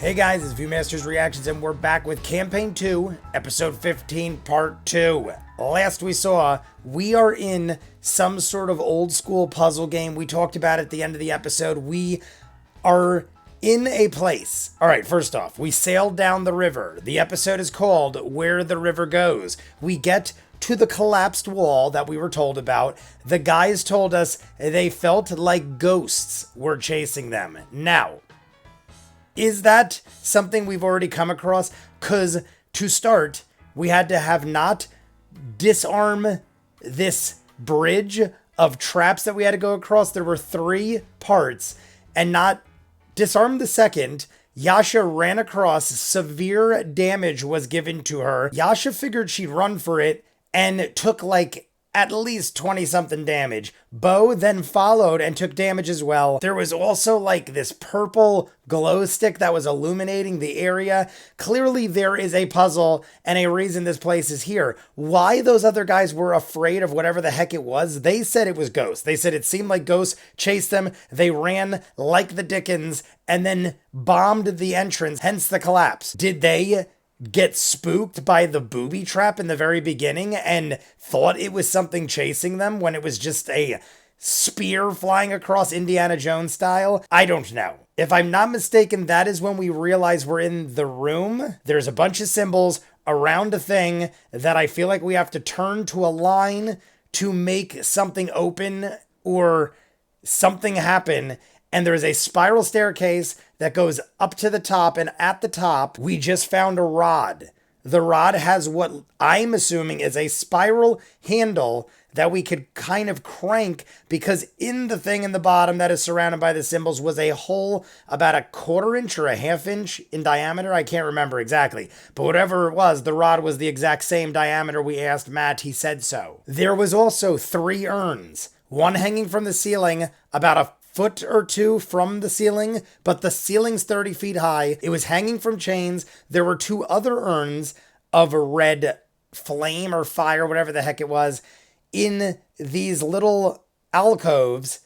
Hey guys, it's ViewMasters Reactions, and we're back with Campaign 2, Episode 15, Part 2. Last we saw, we are in some sort of old school puzzle game. We talked about it at the end of the episode. We are in a place. Alright, first off, we sailed down the river. The episode is called Where the River Goes. We get to the collapsed wall that we were told about. The guys told us they felt like ghosts were chasing them. Now, is that something we've already come across? Because to start, we had to have not disarm this bridge of traps that we had to go across. There were 3 parts, and not disarm the second. Yasha ran across, severe damage was given to her. Yasha figured she'd run for it and took like at least 20 something damage. Bo then followed and took damage as well. There was also like this purple glow stick that was illuminating the area. Clearly there is a puzzle and a reason this place is here. Why those other guys were afraid of whatever the heck it was, they said it was ghosts. They said it seemed like ghosts chased them. They ran like the Dickens and then bombed the entrance, hence the collapse. Did they get spooked by the booby trap in the very beginning and thought it was something chasing them when it was just a spear flying across Indiana Jones style? I don't know. If I'm not mistaken, that is when we realize we're in the room. There's a bunch of symbols around a thing that I feel like we have to turn to a line to make something open or something happen. And there's a spiral staircase that goes up to the top, and at the top, we just found a rod. The rod has what I'm assuming is a spiral handle that we could kind of crank, because in the thing in the bottom that is surrounded by the symbols was a hole about a 1/4 inch or a 1/2 inch in diameter. I can't remember exactly, but whatever it was, the rod was the exact same diameter. We asked Matt, he said so. There was also 3 urns, one hanging from the ceiling about a foot or 2 from the ceiling, but the ceiling's 30 feet high. It was hanging from chains. There were 2 other urns of a red flame or fire, whatever the heck it was, in these little alcoves.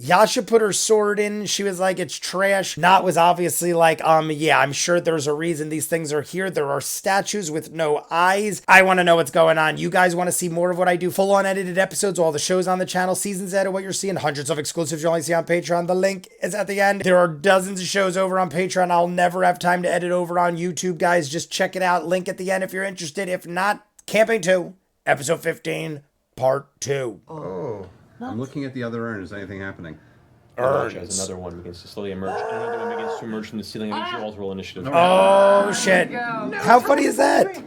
Yasha put her sword in. She was like, it's trash. Nat was obviously like, yeah, I'm sure there's a reason these things are here. There are statues with no eyes. I want to know what's going on. You guys want to see more of what I do? Full on edited episodes, all the shows on the channel, seasons ahead of what you're seeing, hundreds of exclusives you only see on Patreon. The link is at the end. There are dozens of shows over on Patreon. I'll never have time to edit over on YouTube, guys. Just check it out. Link at the end if you're interested. If not, Campaign 2, Episode 15, Part 2. Oh. I'm looking at the other urn. Is anything happening? As another one begins to slowly emerge. Another one begins to emerge from the ceiling. I need you all to roll initiative. Oh, shit. How funny is that?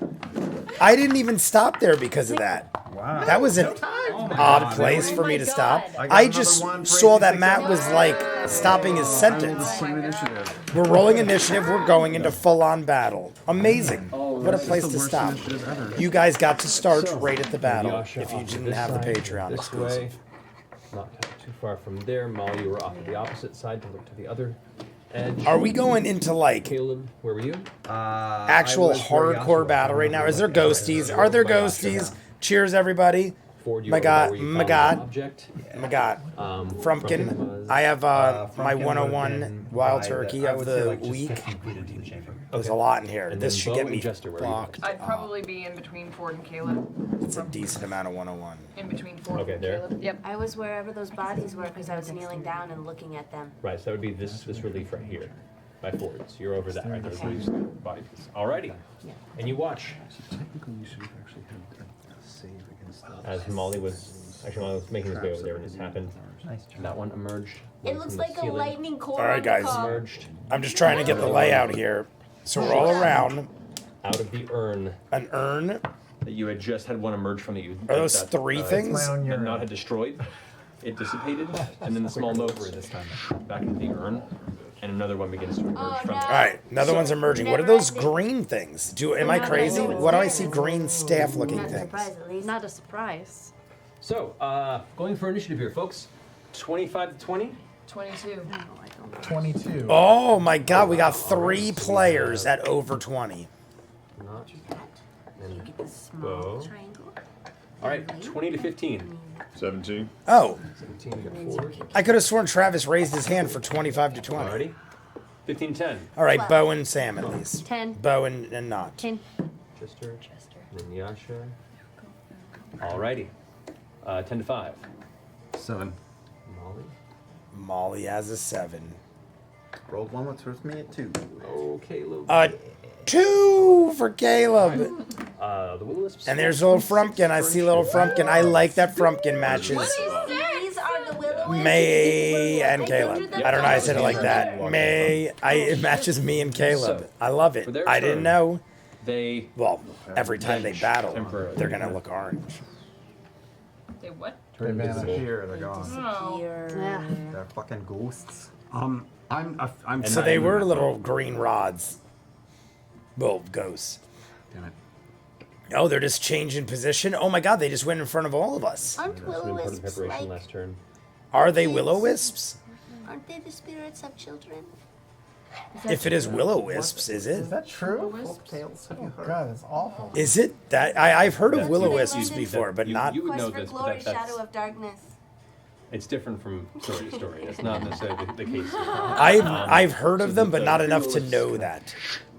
I didn't even stop there because of that. Wow. That was an odd place for me to stop. I just saw that Matt was like stopping his sentence. We're rolling initiative. We're going into full-on battle. Amazing. What a place to stop. You guys got to start right at the battle if you didn't have the Patreon exclusive. Not too far from there. Molly, you were off to the opposite side to look to the other edge. Are we going into like Caleb, where were you? actual hardcore battle right now? Is there ghosties? Are there ghosties? Cheers, everybody. My God, my God, my God. Frumpkin. I have my 101 wild turkey of the week. There's a lot in here. This should get me blocked. I'd probably be in between Ford and Caleb. It's a decent amount of 101. In between Ford Okay, and there. Caleb. Yep. I was wherever those bodies were because I was kneeling down and looking at them. Right, so that would be this relief right here by Ford's. You're over that, right? Those reliefs bodies. Alrighty. And you watch. Technically, you should have actually had a save against that. As Molly was making his way over there when this happened. And that one emerged. It looks like a lightning core. All right, guys. Emerged I'm just trying to get the layout here. So we're all around. out of the urn. An urn? That you had just had one emerge from you. Are those 3 things? That Nod had destroyed. It dissipated, and then the small note this time back into the urn, and another one begins to emerge from it. All right, another one's emerging. What are those green things? Am I crazy? Why do I see green staff-looking things? Not a surprise. So, going for initiative here, folks. 25 to 20. 22. 22. Oh my God, we got 3 players at over 20. Not. Look at the small triangle. All right, 20 to 15. 17. Oh, 17 to 4. I could have sworn Travis raised his hand for 25 to 20. Alrighty. 15, 10. All right, Well, Bo and Sam at least. 10. Bo and not. 10. Chester. And then Yasha. Alrighty. 10 to 5. 7. Molly. Molly has a 7. Rolled one with me at 2. Oh, Caleb. 2 for Caleb. The Will-O-Wisps. And there's little Frumpkin. I see little Frumpkin. I like that Frumpkin matches These are the willow. May and Caleb. I don't know. I said it like that. It matches me and Caleb. I love it. For their I didn't turn, know. They Well, every time they battle, Temporarily. they're gonna look orange. They what? They disappear, they're gone. Oh. Yeah. They're fucking ghosts. I'm So they were little green rods. Well, ghosts. Damn it. Oh, they're just changing position. Oh my God, they just went in front of all of us. Aren't That's been part of the will-o-wisps preparation like? last turn. Are they willow-wisps? Aren't they the spirits of children? If it is willow-wisps, is it? Is that true? Folktales, have you Oh heard? god, that's awful. Is it that I've heard of That's willow-wisps what I meant. before, but You- not. you would know Quest for this, but glory, that's shadow of darkness. it's different from story to story. It's not necessarily the case. I've heard of So them, the- but not the enough to Will-O-Wisps know that.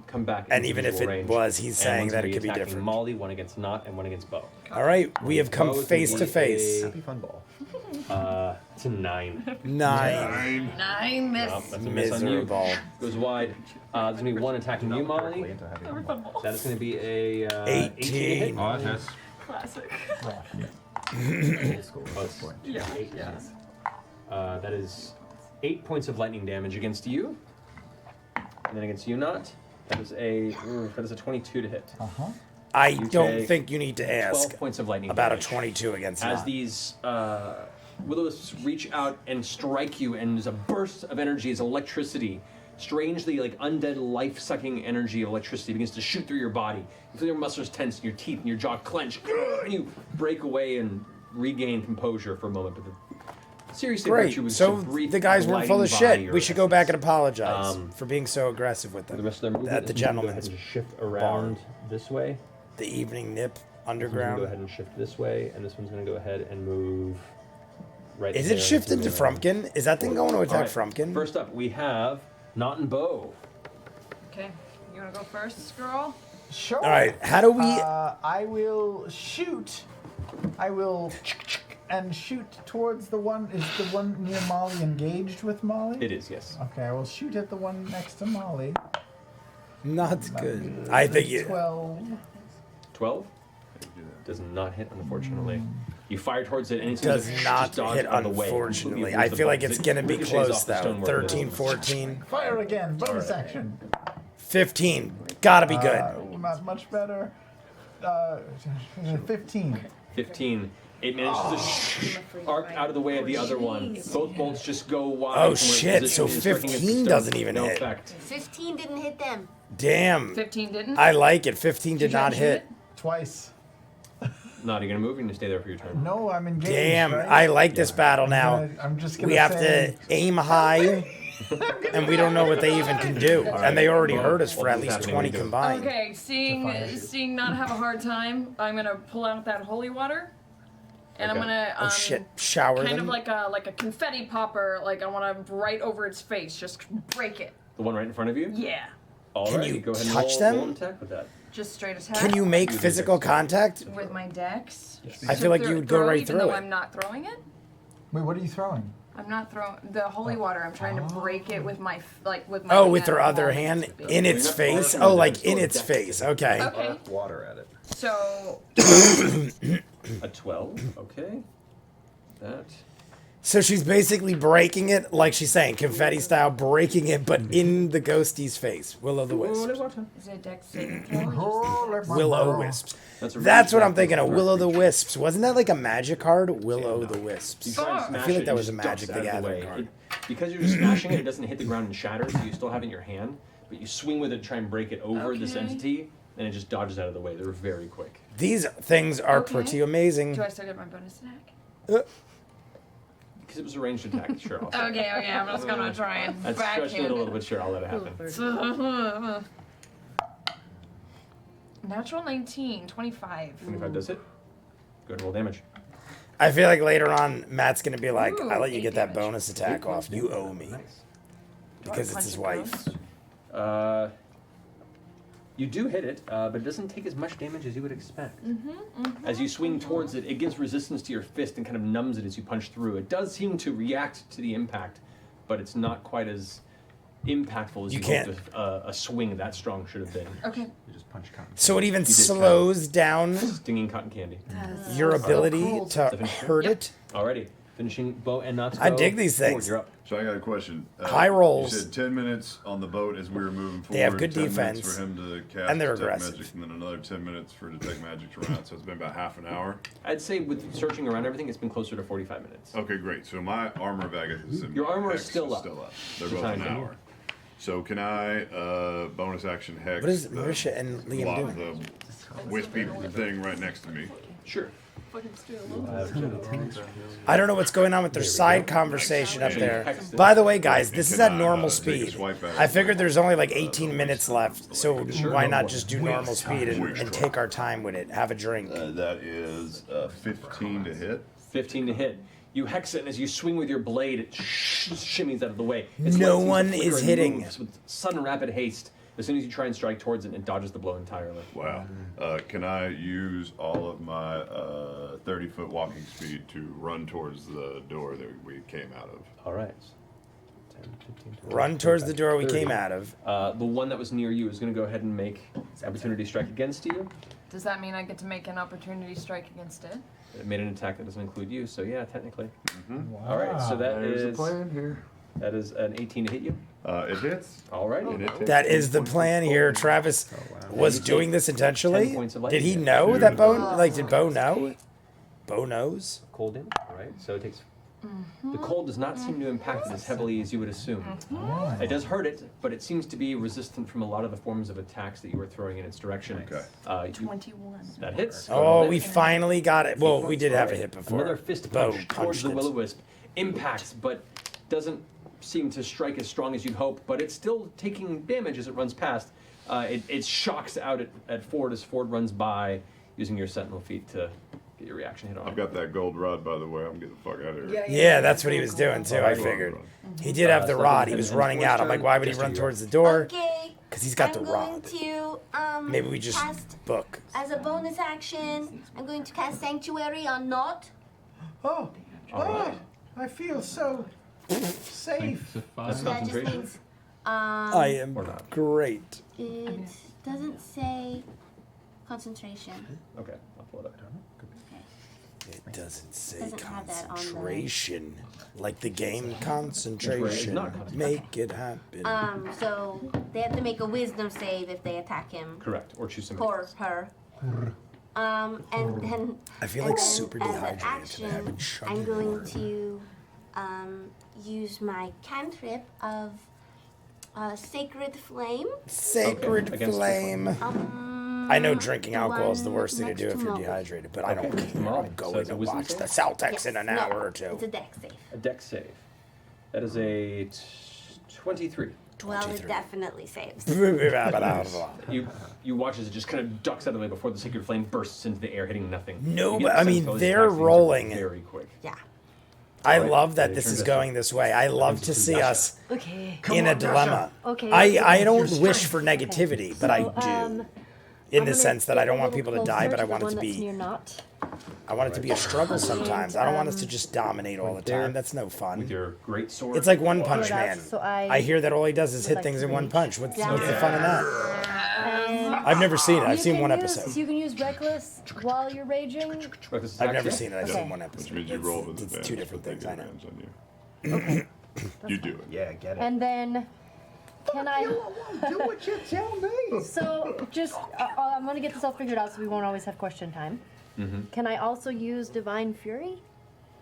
Come back. And into even if visual it range. was, he's And saying one's that gonna it be could be attacking different. Molly, one against Not, and one against Bo. All right, we have come Bo is face gonna to be face. Happy fun ball. It's a 9. 9. 9 miss. Nope, that's a miss on you. Miserable. Goes wide. There's gonna be one attacking you, Molly. Into happy fun ball. That is gonna be a 18. 18 to hit. Oh, that's Classic. Yeah. 8. That is 8 points of lightning damage against you, and then against you, Not. That is a 22 to hit. I You don't take think you need to 12 ask points of lightning about a damage. 22 against As Not. these willows reach out and strike you, and there's a burst of energy as electricity, strangely like undead life-sucking energy of electricity begins to shoot through your body. You feel your muscles tense, and your teeth and your jaw clench, and you break away and regain composure for a moment. But the seriously hurt you Great. with So some brief the guys weren't full of gliding by shit. your We should go back and essence. apologize for being so aggressive with For the them. rest of their movement, At the is gonna go gentleman's ahead and shift around this way. The evening nip This one's gonna underground. go ahead and shift this way, and this one's gonna go ahead and move right. Is there. it shifted to This one's gonna- Frumpkin? Is that thing going to attack All right, Frumpkin? First up, we have Not and Bow. Okay, you wanna go first, girl? Sure. All right, how do we? I will shoot. I will and shoot towards the one. Is the one near Molly engaged with Molly? It is, yes. Okay, I will shoot at the one next to Molly. Not good. I think you. 12. 12? Does not hit, unfortunately. You fire towards it, and it's Does gonna not just dodge hit, out of the way. unfortunately. Completely I avoids feel the like bullets. it's It going to be ricochets close, off the though. stonework. 13, 14, Fire again. Bonus action. 15. Gotta be good. Not much better. 15. 15. It manages to arc out of the way of the other one. Both bolts just go wide. Oh, from where shit, the so position is, striking against the 15 stone. doesn't even no hit. effect. 15 didn't hit them. Damn. 15 didn't? I like it. 15 you did try not to shoot hit. it? Twice. Not, are you gonna move or you gonna stay there for your turn? No, I'm engaged. Damn, right? I like this battle now. I'm just gonna We have say, to aim high, and we don't know what they even can do. And they already heard us for at least 20 combined. Okay, seeing Not have a hard time, I'm gonna pull out that holy water, and I'm Okay. gonna Oh shit, shower kind them. of like a confetti popper. Like I want to right over its face, just break it. The one right in front of you? Yeah, Alright, you go ahead and touch roll, them? roll an attack with that. just straight attack. Can you make physical contact? with my dex? I feel like you would go right even through though it. I'm not throwing it. Wait, what are you throwing? I'm not throwing the holy water. I'm trying to break it with my with my. Oh, with hand her on other the hand wall. in its You're not far face? from Oh, it, like it's in still its decked. face. Okay. Okay, Arc water at it. so A 12, okay. That. So she's basically breaking it, like she's saying, confetti style, breaking it, but in the ghostie's face. Willow the Wisp. is it dex saving throw? Willow Wisps. That's, a really That's what I'm fast thinking of. mark Willow the creature. Wisps. Wasn't that like a magic card? Willow Yeah, the You Wisps. try and I smash feel like it, that and was it a just Magic ducks the out of the Gathering way. card. Because you're just smashing it, it doesn't hit the ground and shatter, so you still have it in your hand, but you swing with it to try and break it over this Okay. entity, and it just dodges out of the way. They're very quick. These things are Okay. pretty amazing. Do I still get my bonus attack? Because it was a ranged attack, sure. I'll say. Okay, I'm just gonna try and That's backhand stretching it a it. little bit, sure, I'll let it happen. Natural 19, 25. 25 does hit. Go ahead and roll damage. I feel like later on, Matt's going to be like, Ooh, I let you 8 get that damage. bonus attack off. You owe me. Nice. because it's his wife. You do hit it, but it doesn't take as much damage as you would expect. As you swing towards it, it gives resistance to your fist and kind of numbs it as you punch through. It does seem to react to the impact, but it's not quite as impactful as You you can't- hoped a swing that strong should have been. Okay. You just punch cotton. So it even You did slows down Stinging cotton candy. your ability cool. to The finish? hurt it. Alrighty, finishing bow and not. I dig these things. You're up. So I got a question. High rolls. You said 10 minutes on the boat as we were moving forward. They have good 10 defense. minutes for him to cast And they're detect aggressive. magic, and then another 10 minutes for detect magic to run out. So it's been about half an hour. I'd say with searching around everything, it's been closer to 45 minutes. Okay, great. So my armor bag is Your armor is hex still up. They're For both time an being. hour. So can I bonus action hex? What is the Marisha and Liam block, doing? the wispy thing right next to me. Sure. I don't know what's going on with their side conversation up there. Hex it. By the way, guys, this And is at can I, normal take a speed. swipe at I it? figured there's only like 18 minutes left, so why not just do normal speed and take our time with it? Have a drink. That is 15 to hit. 15 to hit. You hex it, and as you swing with your blade, it shimmies out of the way. Its No light seems to one flicker is and hitting. moves with sudden rapid haste. As soon as you try and strike towards it, it dodges the blow entirely. Wow. Can I use all of my 30-foot walking speed to run towards the door that we came out of? All right. 10, 15, 20, Run towards the 25, door we 30. came out of. The one that was near you is going to go ahead and make its opportunity strike against you. Does that mean I get to make an opportunity strike against it? It made an attack that doesn't include you, so yeah, technically. All right, so There's a plan here. that is an 18 to hit you. It hits. All right. And it takes That is 10 the points plan of here. cold Travis was You take doing this 10 intentionally. points of lightning Did he damage. know Dude. that Bo? Like, did Bo know? Bo knows. Cold damage. All right, so it takes. The cold does not seem to impact it as heavily as you would assume. It does hurt it, but it seems to be resistant from a lot of the forms of attacks that you were throwing in its direction. Okay. 21. That hits. Oh, we finally got it. Well, we did have a hit before. Another fist Bo punch towards punched the it. will-o-wisp impacts, but doesn't seem to strike as strong as you'd hope. But it's still taking damage as it runs past. It shocks out at Ford as Ford runs by, using your sentinel feet to get your reaction hit on. I've got that gold rod, by the way. I'm getting the fuck out of here. Yeah, that's what he was doing too. I figured. He did have the rod. He was running out. I'm like, why would he run towards the door? Okay. Because he's got the I'm rod. going to Maybe we just cast book. as a bonus action. I'm going to cast Sanctuary on Not. Oh, Alright. I feel so safe. That's So that just concentration. means I am Or not. great. it doesn't say concentration. Okay, I'll pull it up. It doesn't say Doesn't have that on the- concentration. Like the game It's concentration. not concentration. Make it happen. So they have to make a wisdom save if they attack him. Correct, or choose some. Or her. And then I feel and like then super as an dehydrated today. I've action, been chugging I'm going water. to use my cantrip of Sacred Flame. Sacred Against flame. I know drinking the alcohol is the one worst thing to next do to if you're Molly. dehydrated, but I don't Okay, care. Molly. I'm So going it's a to wisdom watch save? the Celtics Yes, in an no, hour or two. It's a deck save. A dex save. That is a 23. Well, 23. it definitely saves. You watch as it just kind of ducks out of the way before the sacred flame bursts into the air, hitting nothing. No, You get but the I sense mean, those they're attacks are rolling. very quick. Yeah. I Alright, love that your this turn, is Jessica. going this way. I love to see us Okay. in a dilemma. Okay. I don't wish for negativity, but I So, do. In the sense that I don't want people to die, but I want it to Near be not. I want it to be a struggle sometimes. I don't want us to just dominate all the there. time. That's no fun. With your great sword. It's like One Punch Yeah, Man. so I hear that all he does is hit like things in one rage. punch. What's the fun in that? And I've never seen it. I've you seen can one use- episode. You can use reckless while you're raging. Reckless I've attack never save. seen it. I've Okay. seen one Which episode. means you roll with It's advantage. two different but they things. get I know. advantage on you. You do it. Yeah, get it. And then, can I? Do what you tell me. So just, I'm gonna get this all figured out, so we won't always have question time. Can I also use Divine Fury?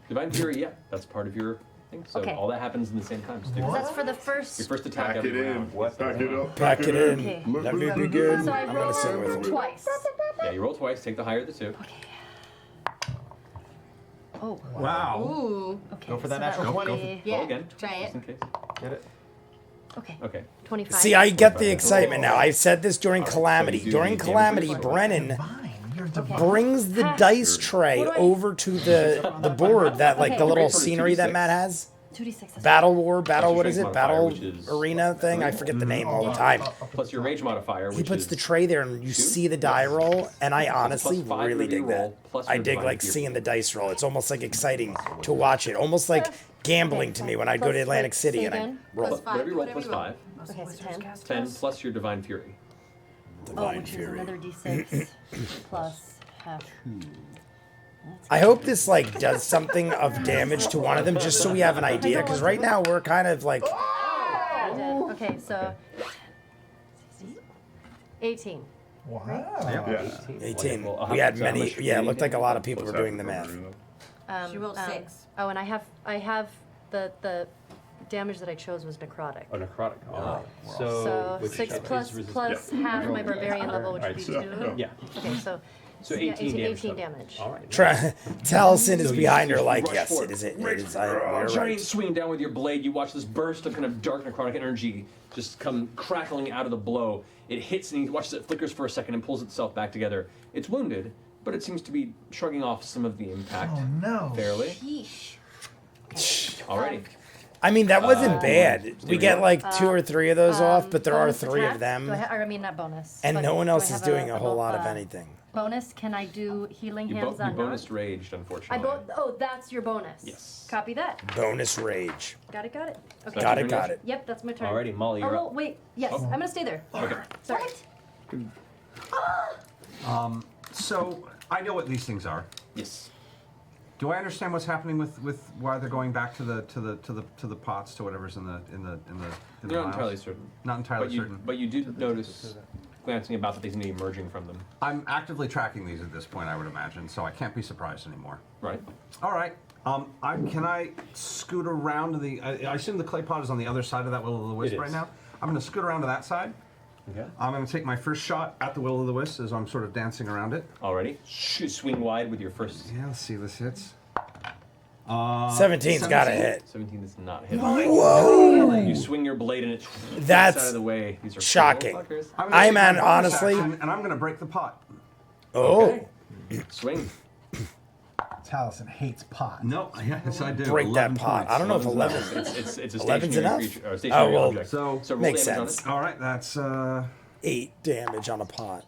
Divine Fury, yeah, that's part of your thing. So Okay. all that happens in the same time. So That's for the your first. first attack Pack it every in. round. Pack it up. Pack it in. Okay. Let me be good. So I I'm gonna sing with roll him. twice. Yeah, you roll twice, take the higher of the two. Oh. Wow. Ooh. Okay. Go for that so natural. would Go be- Yeah. Roll again, Try just it. in case. Get it. Okay. Okay. 25. See, I get the excitement now. I said this during so Calamity. you do During need damage Calamity, boost? Brennan Fine, you're divine. brings the dice tray What do I- over to the board that like Okay. the little Great for the scenery that 2d6. Matt has. 2d6. battle war, battle, your what is strength it? modifier, Battle which is arena thing? I forget the name all the time. plus your rage modifier, which He puts is the tray there and you see the die roll, and I honestly plus 5 really whenever you dig that. roll, plus I your dig divine like fury. seeing the dice roll. It's almost like exciting to watch it. Almost like gambling to me when I go to Plus, Atlantic wait, City say and I again? roll. whatever you roll plus 5. Okay, so 10. 10 plus your divine fury. Oh, Divine which is Fury. another d6 plus half. I hope this like does something of damage to one of them just so we have an idea, because right now we're kind of like I did. Okay, so 18. Wow. Yeah. 18. Well, We had so how many. much Yeah, it fury looked you like a get? lot of people were What's doing the that math. She rolled 6. Oh, and I have the damage that I chose was necrotic. Oh, necrotic. Oh, So which 6 is plus resistance. half my barbarian level, which Alright, would be so- 2. Yeah. Okay, so So yeah, 18 damage. 18 damage. All right. Taliesin is So you behind her just like, rush yes, forward. it is. It is. You're Giant right. swing down with your blade. You watch this burst of kind of dark necrotic energy just come crackling out of the blow. It hits and you watch it flickers for a second and pulls itself back together. It's wounded, but it seems to be shrugging off some of the impact Oh no. fairly. Yeesh. Alrighty. I mean, that wasn't bad. We get like 2 or 3 of those off, but there are bonus 3 attack? of them, Do I mean, not bonus. and but no one do I else is have doing a whole lot of uh, anything. Bonus, can I do healing You, hands you on bonus Nog? raged, unfortunately. Oh, that's your bonus. Yes. Copy that. Bonus rage. Got it. Okay. That's Got your it. turn, Got yes? it. Yep, that's my turn. Alrighty, Molly, Oh, you're well, up. wait. Yes, I'm gonna stay there. Okay. Sorry. So I know what these things are. Yes. Do I understand what's happening with why they're going back to the pots to whatever's in the You're not vials? entirely certain. Not entirely certain. But you do notice, glancing about, that they seem to be emerging from them. I'm actively tracking these at this point, I would imagine, so I can't be surprised anymore. Right? All right. Can I scoot around to the? I assume the clay pot is on the other side of that will-o'-the-wisp It right is. now. I'm going to scoot around to that side. Okay. I'm going to take my first shot at the will-o'-the-wisp as I'm sort of dancing around it. Alrighty. Swing wide with your first. Yeah, let's see if this hits. 17's got to 17. hit. 17 does not hit. Whoa! You swing your blade and it That's out of the way. These are shocking. cool fuckers. I'm gonna I take my man, bonus honestly- action, and I'm going to break the pot. Oh, Okay. Swing. Taliesin hates pot. No, yes, I do. break that 11 pot. points. I don't know if 11. It's a 11's stationary enough? creature, or stationary Oh, well, object. so roll makes damage on sense. it. All right, that's 8 damage on a pot.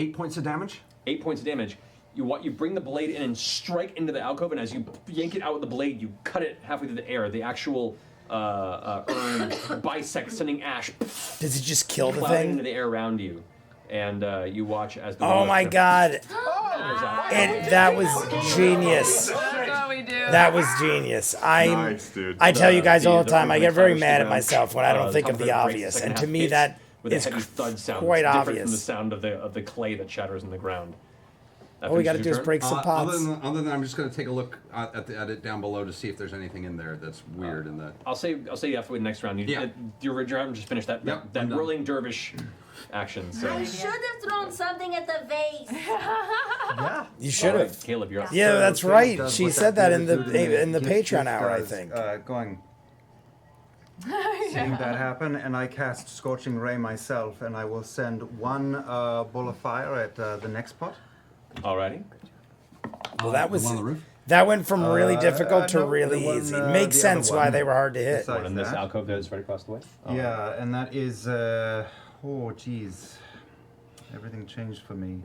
8 points of damage. 8 points of damage. You bring the blade in and strike into the alcove, and as you yank it out with the blade, you cut it halfway through the air. The actual urn bisects, sending ash Does it just kill the clouding into thing? the air around you. And you watch as the Oh willow my kind of god. flickers out. That was genius. That's what we do. That was genius. Nice, dude. I tell you guys all the time, I front get very flash mad at around, myself when I don't think top of the it breaks, obvious. second And to half me, hits that with a is heavy thud sound. quite It's different from the obvious. sound of the clay that shatters in the ground. That All we finishes gotta do your is turn? break some pots. Other than I'm just going to take a look at it down below to see if there's anything in there that's weird in the. I'll say you have to wait next round. Yeah. Your round just finished that Yep, that I'm done. whirling dervish action. So I should have thrown something at the vase. Yeah. You should have. Caleb, you're up. Yeah, that's right. Does She what said that in really the do to in the me. Patreon Gift hour, I does, think. Going. Seeing that happen, and I cast Scorching Ray myself, and I will send one ball of fire at the next pot. Alrighty. Well, that was the one on the roof. that went from really difficult to no, really the one, easy. the Makes other sense why one. they were hard to hit. Besides One in this that. alcove that is right across the way. Yeah, and that is oh geez, everything changed for me.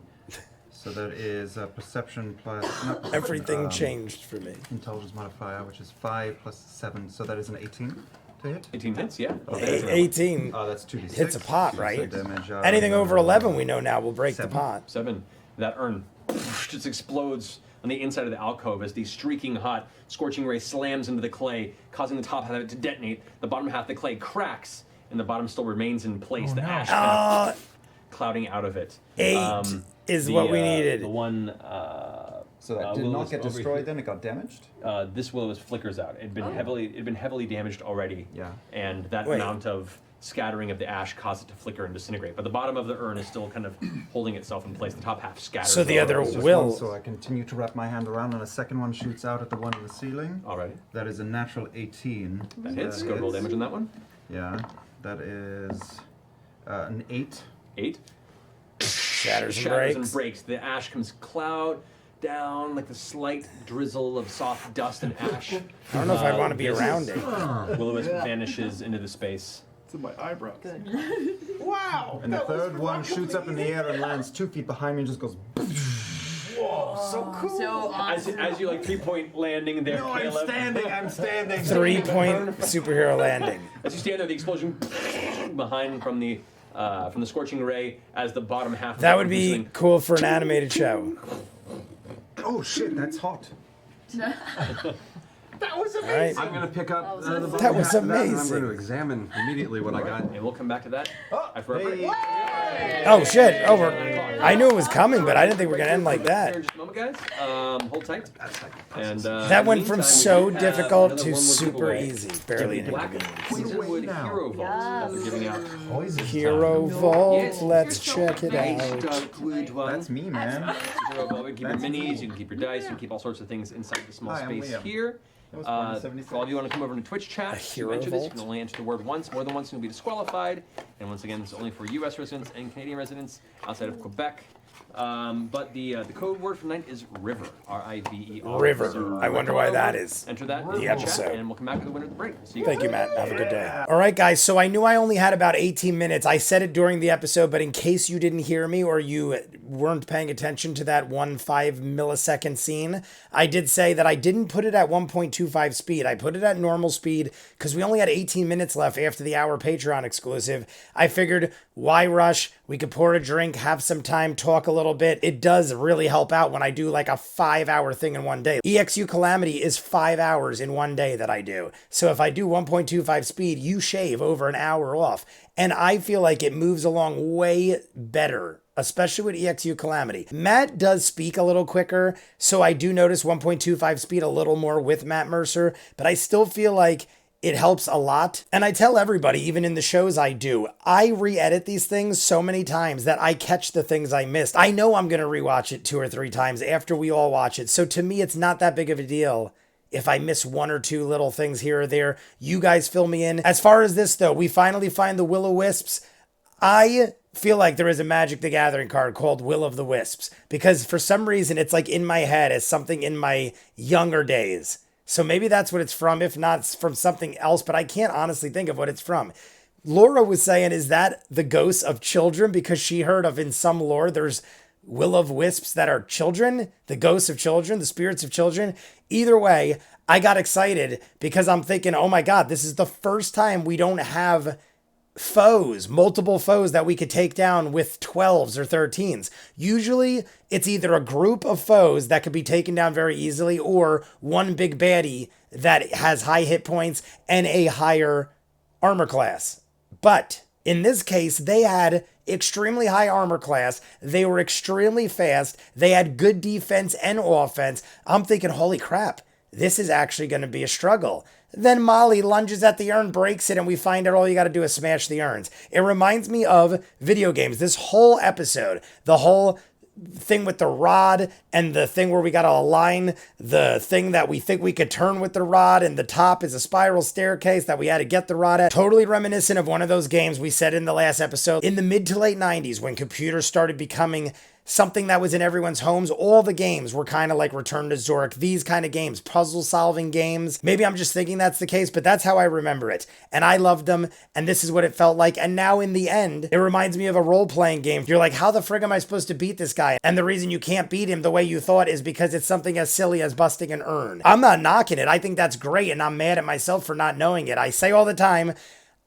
So that is perception plus not perception, Everything changed for me. Intelligence modifier, which is 5 plus 7, so that is an 18 to hit. 18 hits, yeah. Eight- 18 That's 2d6. hits a pot, So right? damage, Anything over 11, we know now will break the 7. pot. 7. That urn just explodes on the inside of the alcove as the streaking hot scorching ray slams into the clay, causing the top half of it to detonate. The bottom half of the clay cracks, and the bottom still remains in place. The ash kind of clouding out of it. 8 is what we needed. The one. So that did willow not is get over destroyed here. then, it got damaged? This willow flickers out. It'd been heavily damaged already. Yeah. And that Wait. amount of scattering of the ash caused it to flicker and disintegrate. But the bottom of the urn is still kind of holding itself in place. The top half scatters. So the other It's just will. one, so I continue to wrap my hand around, and a second one shoots out at the one in the ceiling. Alrighty. That is a natural 18. That hits. Go roll damage on that one. Yeah, that is an 8. 8. Shatters and Shatters breaks. and breaks. The ash comes cloud, down, like the slight drizzle of soft dust and ash. I don't know if I'd want to be around it. Will-o-wisp vanishes into the space. It's in my eyebrows. Wow. And the third one shoots up in the air and lands 2 feet behind me and just goes. So cool. So awesome. As you like 3-point landing there, No, I'm Caleb. standing. 3-point superhero landing. As you stand there, the explosion behind from the scorching ray as the bottom half. Of That the would be thing- cool for an animated show. Oh shit, that's hot. That was All amazing. right. I'm gonna pick up the bottom That was half of that, and I'm amazing. going to examine immediately what I got. And we'll come back to that after our break. Oh shit! I knew it was coming, but I didn't think we were gonna end like Here that. in just a moment, guys. Hold tight. And That in went the from meantime, so we have difficult another to one-word super giveaway. easy. Barely an Black inconvenience. Cinnamon Hero Vault that they're giving out. Hero Vault. Yes, Let's you're so check it nice, out. Darkwood one. That's me, man. Hero Vault. You can keep your That's minis, me. you can keep your dice, you can keep all sorts of things inside the small Hi, I'm space Liam. here. That was born in For 76. all of you who want to come over to Twitch chat, Hero to enter this, you Vault? can only enter the word once. More than once, you'll be disqualified. And once again, it's only for U.S. residents and Canadian residents outside of Quebec. But the code word for tonight is River. R-I-V-E-R. River. So, I wonder why that is. Enter that in The the episode. chat, and we'll come back to the winner of the break. See you Thank guys. you, Matt. Have a good day. All right, guys. So I knew I only had about 18 minutes. I said it during the episode, but in case you didn't hear me or you weren't paying attention to that 1.5 millisecond scene, I did say that I didn't put it at 1.25 speed. I put it at normal speed because we only had 18 minutes left after the hour Patreon exclusive. I figured, why rush? We could pour a drink, have some time, talk a little bit. It does really help out when I do like a 5-hour thing in one day. EXU Calamity is 5 hours in one day that I do. So if I do 1.25 speed, you shave over an hour off. And I feel like it moves along way better, especially with EXU Calamity. Matt does speak a little quicker, so I do notice 1.25 speed a little more with Matt Mercer, but I still feel like it helps a lot. And I tell everybody, even in the shows I do, I re-edit these things so many times that I catch the things I missed. I know I'm going to rewatch it 2 or 3 times after we all watch it. So to me, it's not that big of a deal if I miss 1 or 2 little things here or there. You guys fill me in. As far as this, though, we finally find the will-o-wisps. I feel like there is a Magic the Gathering card called Will of the Wisps because for some reason it's like in my head as something in my younger days. So maybe that's what it's from. If not, it's from something else, but I can't honestly think of what it's from. Laura was saying, is that the ghosts of children? Because she heard of in some lore, there's will of wisps that are children, the ghosts of children, the spirits of children. Either way, I got excited because I'm thinking, oh my God, this is the first time we don't have foes, multiple foes that we could take down with 12s or 13s. Usually it's either a group of foes that could be taken down very easily or one big baddie that has high hit points and a higher armor class. But in this case, they had extremely high armor class. They were extremely fast. They had good defense and offense. I'm thinking, holy crap, this is actually going to be a struggle. Then Molly lunges at the urn, breaks it, and we find out all you got to do is smash the urns. It reminds me of video games. This whole episode, the whole thing with the rod and the thing where we got to align the thing that we think we could turn with the rod, and the top is a spiral staircase that we had to get the rod at. Totally reminiscent of one of those games we said in the last episode. In the mid to late 90s, when computers started becoming something that was in everyone's homes, all the games were kind of like Return to Zork, these kind of games, puzzle solving games. Maybe I'm just thinking that's the case, but that's how I remember it. And I loved them, and this is what it felt like. And now in the end, it reminds me of a role-playing game. You're like, how the frig am I supposed to beat this guy? And the reason you can't beat him the way you thought is because it's something as silly as busting an urn. I'm not knocking it. I think that's great, and I'm mad at myself for not knowing it. I say all the time,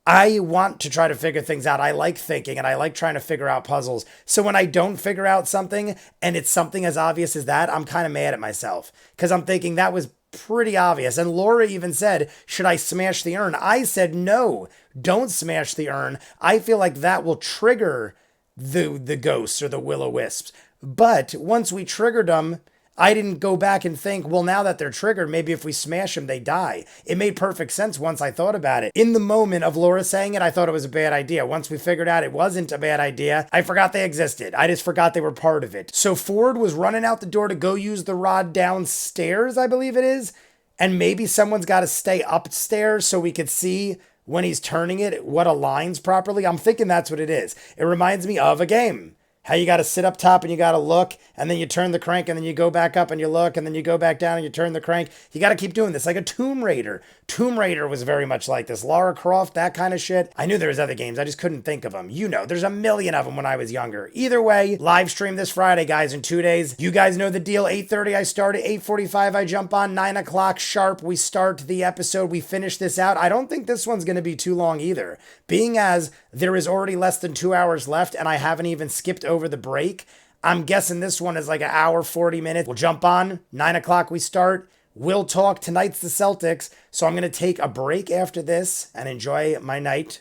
I want to try to figure things out. I like thinking and I like trying to figure out puzzles. So when I don't figure out something and it's something as obvious as that, I'm kind of mad at myself because I'm thinking that was pretty obvious. And Laura even said, should I smash the urn? I said, no, don't smash the urn. I feel like that will trigger the ghosts or the will-o-wisps. But once we triggered them, I didn't go back and think, well, now that they're triggered, maybe if we smash them, they die. It made perfect sense once I thought about it. In the moment of Laura saying it, I thought it was a bad idea. Once we figured out it wasn't a bad idea, I forgot they existed. I just forgot they were part of it. So Ford was running out the door to go use the rod downstairs, I believe it is. And maybe someone's got to stay upstairs so we could see when he's turning it what aligns properly. I'm thinking that's what it is. It reminds me of a game. How you got to sit up top and you got to look, and then you turn the crank, and then you go back up and you look, and then you go back down and you turn the crank. You got to keep doing this, like a Tomb Raider. Tomb Raider was very much like this. Lara Croft, that kind of shit. I knew there was other games. I just couldn't think of them. You know, there's a million of them when I was younger. Either way, live stream this Friday, guys, in 2 days. You guys know the deal. 8:30 I start, at 8:45 I jump on, 9 o'clock sharp we start the episode. We finish this out. I don't think this one's going to be too long either. Being as there is already less than 2 hours left and I haven't even skipped over the break, I'm guessing this one is like an hour, 40 minutes. We'll jump on, 9 o'clock we start. We'll talk. Tonight's the Celtics, so I'm going to take a break after this and enjoy my night.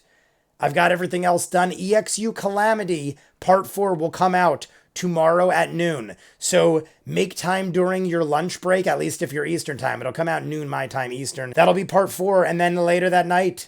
I've got everything else done. EXU Calamity Part 4 will come out tomorrow at noon. So make time during your lunch break, at least if you're Eastern time. It'll come out noon my time Eastern. That'll be Part 4, and then later that night,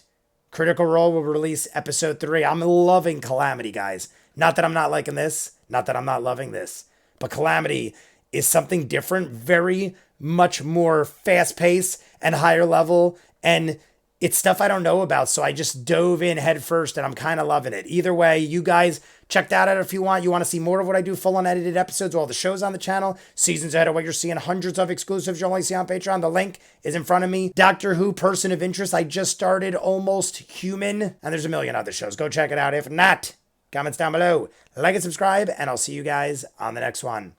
Critical Role will release Episode 3. I'm loving Calamity, guys. Not that I'm not liking this. Not that I'm not loving this. But Calamity is something different, very much more fast-paced and higher level. And it's stuff I don't know about, so I just dove in head first, and I'm kind of loving it. Either way, you guys check that out if you want. You want to see more of what I do, full unedited episodes, all the shows on the channel, seasons ahead of what you're seeing, hundreds of exclusives you'll only see on Patreon. The link is in front of me. Doctor Who, Person of Interest, I just started Almost Human, and there's a million other shows. Go check it out. If not, comments down below. Like and subscribe, and I'll see you guys on the next one.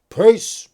Peace.